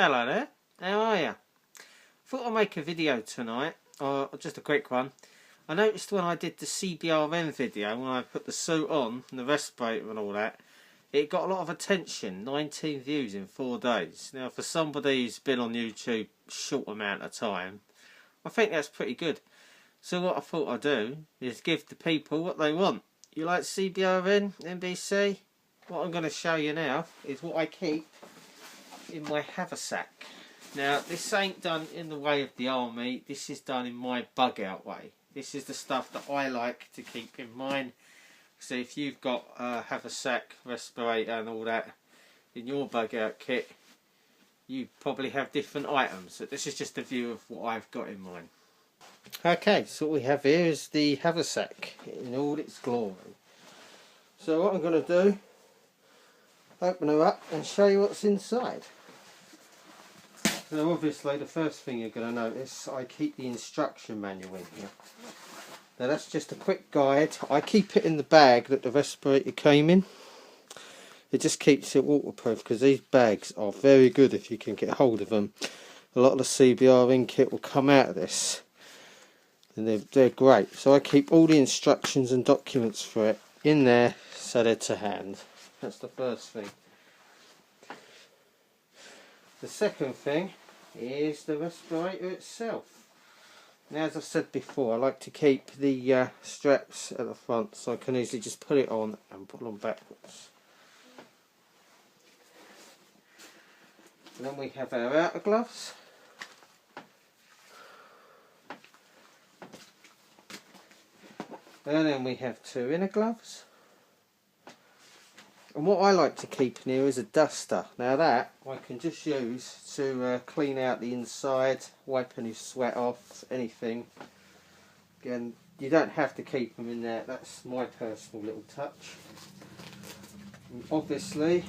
Hello there, how are you? Thought I'd make a video tonight, or just a quick one. I noticed when I did the cbrn video, when I put the suit on, and the respirator and all that, it got a lot of attention, 19 views in 4 days. Now for somebody who's been on YouTube a short amount of time, I think that's pretty good. So what I thought I'd do is give the people what they want. You like cbrn, NBC? What I'm going to show you now is what I keep in my haversack. Now this ain't done in the way of the army, this is done in my bug out way. This is the stuff that I like to keep in mine. So if you've got a haversack, respirator and all that in your bug out kit, you probably have different items. So this is just a view of what I've got in mine. Okay, so what we have here is the haversack in all its glory. So what I'm going to do, open her up and show you what's inside. So obviously the first thing you're going to notice, I keep the instruction manual in here. Now that's just a quick guide. I keep it in the bag that the respirator came in. It just keeps it waterproof because these bags are very good if you can get hold of them. A lot of the cbrn kit will come out of this and they're great. So I keep all the instructions and documents for it in there so they're to hand. That's the first thing. The second thing is the respirator itself. Now as I said before, I like to keep the straps at the front so I can easily just put it on and pull them backwards. And then we have our outer gloves. And then we have 2 inner gloves. And what I like to keep in here is a duster. Now that I can just use to clean out the inside, wipe any sweat off, anything. Again, you don't have to keep them in there, that's my personal little touch. And obviously,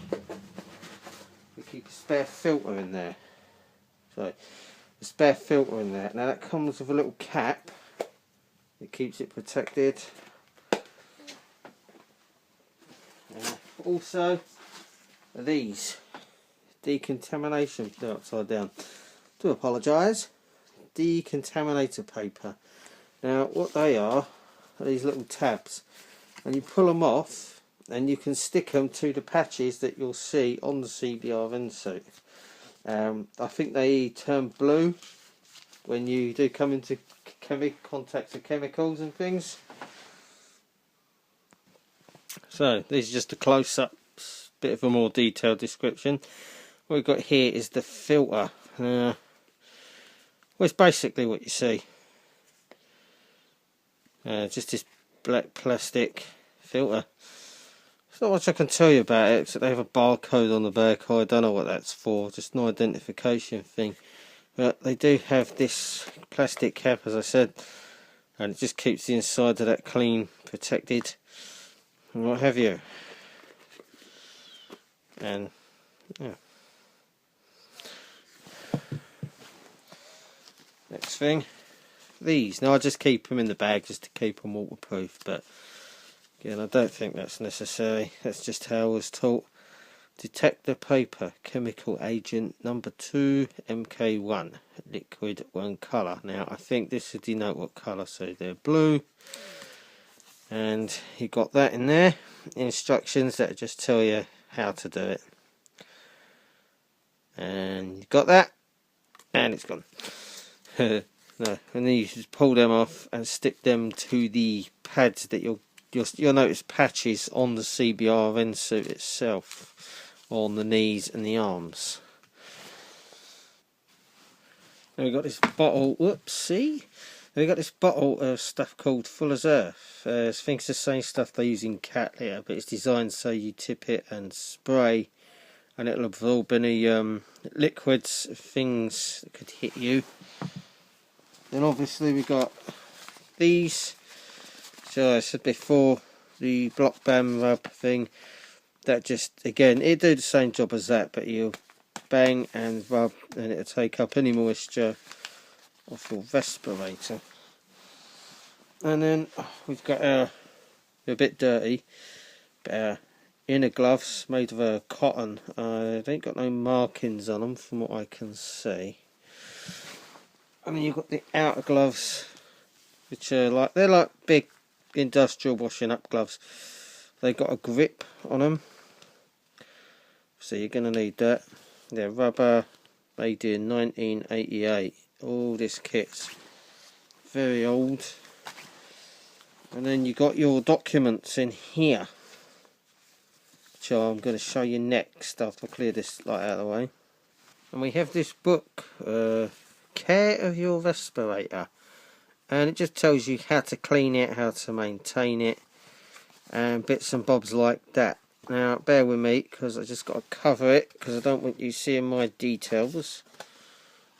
we keep a spare filter in there. Sorry, a spare filter in there. Now that comes with a little cap. It keeps it protected. Also, these decontamination, they're upside down, do apologise, decontaminator paper. Now what they are these little tabs, and you pull them off and you can stick them to the patches that you'll see on the cbrn suit. I think they turn blue when you do come into contact with chemicals and things. So these are just a close-up, bit of a more detailed description. What we've got here is the filter. Well, it's basically what you see. Just this black plastic filter. There's not much I can tell you about it, except they have a barcode on the back. I don't know what that's for, just an identification thing. But they do have this plastic cap, as I said, and it just keeps the inside of that clean, protected, and what have you. And yeah. Next thing, these. Now I just keep them in the bag just to keep them waterproof, but again I don't think that's necessary. That's just how I was taught. Detector paper, chemical agent number 2, MK1, liquid 1 colour. Now I think this would denote what colour, so they're blue. And you got that in there, instructions that just tell you how to do it. And you got that, and it's gone. No, and then you just pull them off and stick them to the pads that you'll notice patches on the cbrn suit itself, on the knees and the arms. Now we've got this bottle, whoopsie. We've got this bottle of stuff called Fuller's Earth. I think it's the same stuff they use in cat litter, but it's designed so you tip it and spray and it'll absorb any liquids, things that could hit you. Then obviously we've got these. So I said before, the block band rub thing, that just, again, it'll do the same job as that, but you'll bang and rub and it'll take up any moisture off your respirator. And then we've got a bit dirty, but inner gloves made of cotton. They ain't got no markings on them from what I can see. And then you've got the outer gloves, which are like, they're like big industrial washing up gloves. They got a grip on them, so you're going to need that. They're rubber, made in 1988. All this kit's very old. And then you got your documents in here, which I'm going to show you next after I clear this light out of the way. And we have this book, Care of Your Respirator, and it just tells you how to clean it, how to maintain it, and bits and bobs like that. Now bear with me, because I just got to cover it, because I don't want you seeing my details,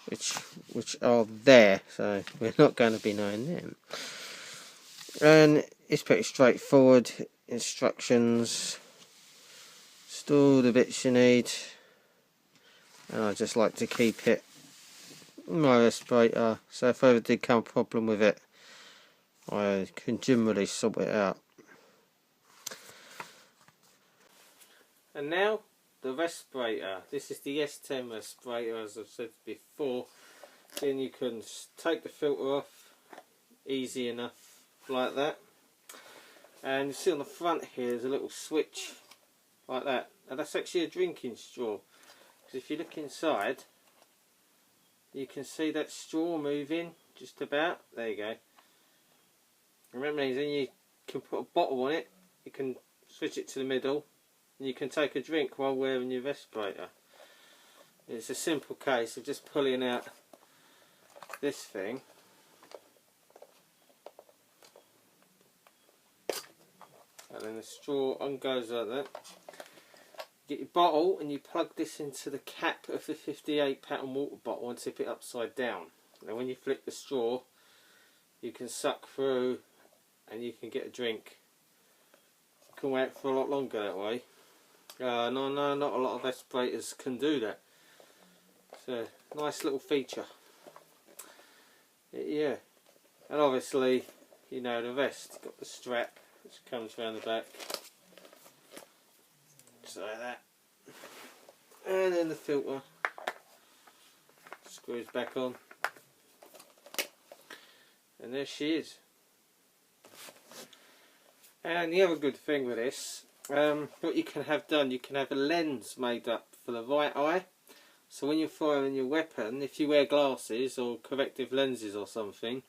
which are there, so we're not going to be knowing them. And it's pretty straightforward. Instructions, store the bits you need, and I just like to keep it in my respirator, so if I ever did come a problem with it, I can generally sort it out. And now the respirator. This is the S10 respirator, as I've said before. Then you can take the filter off easy enough like that, and you see on the front here there's a little switch like that, and that's actually a drinking straw, because if you look inside you can see that straw moving just about. There you go. Remember, then you can put a bottle on it, you can switch it to the middle, and you can take a drink while wearing your respirator. It's a simple case of just pulling out this thing, and then the straw goes like that. Get your bottle and you plug this into the cap of the 58 pattern water bottle and tip it upside down. And when you flip the straw, you can suck through and you can get a drink. You can wait for a lot longer that way. No, not a lot of respirators can do that. It's a nice little feature. Yeah, and obviously, you know the rest. Got the strap which comes around the back, just like that, and then the filter screws back on, and there she is. And the other good thing with this, what you can have done, you can have a lens made up for the right eye. So when you're firing your weapon, if you wear glasses or corrective lenses or something,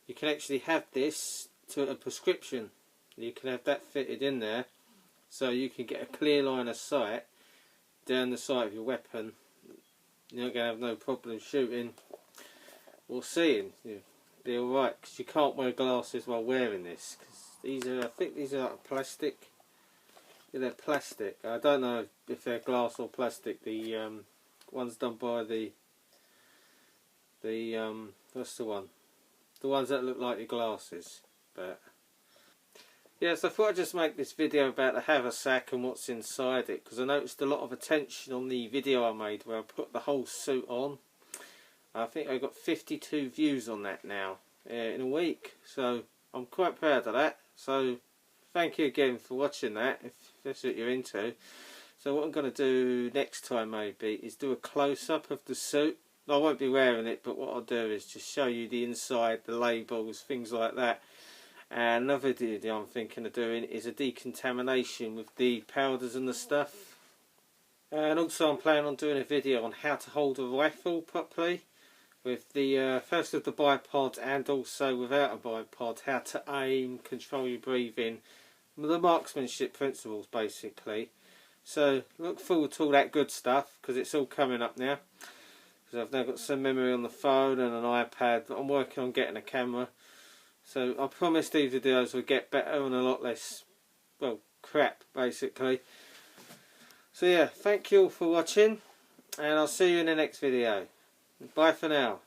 you can actually have this to a prescription. You can have that fitted in there, so you can get a clear line of sight down the sight of your weapon. You're not going to have no problem shooting or seeing. You'll be alright, because you can't wear glasses while wearing this. Cause these are, I think these are like plastic. Yeah, they're plastic. I don't know if they're glass or plastic. The one's done by the what's the one? The ones that look like your glasses. But yeah, so I thought I'd just make this video about the haversack and what's inside it, because I noticed a lot of attention on the video I made where I put the whole suit on. I think I got 52 views on that now in a week, so I'm quite proud of that. So thank you again for watching that, if that's what you're into. So what I'm going to do next time maybe is do a close-up of the suit. I won't be wearing it, but what I'll do is just show you the inside, the labels, things like that. And another video I'm thinking of doing is a decontamination with the powders and the stuff. And also I'm planning on doing a video on how to hold a rifle properly, with the first of the bipods and also without a bipod, how to aim, control your breathing, the marksmanship principles basically. So look forward to all that good stuff, because it's all coming up now. Because I've now got some memory on the phone and an iPad, but I'm working on getting a camera. So I promise these videos will get better and a lot less, well, crap basically. So yeah, thank you all for watching, and I'll see you in the next video. Bye for now.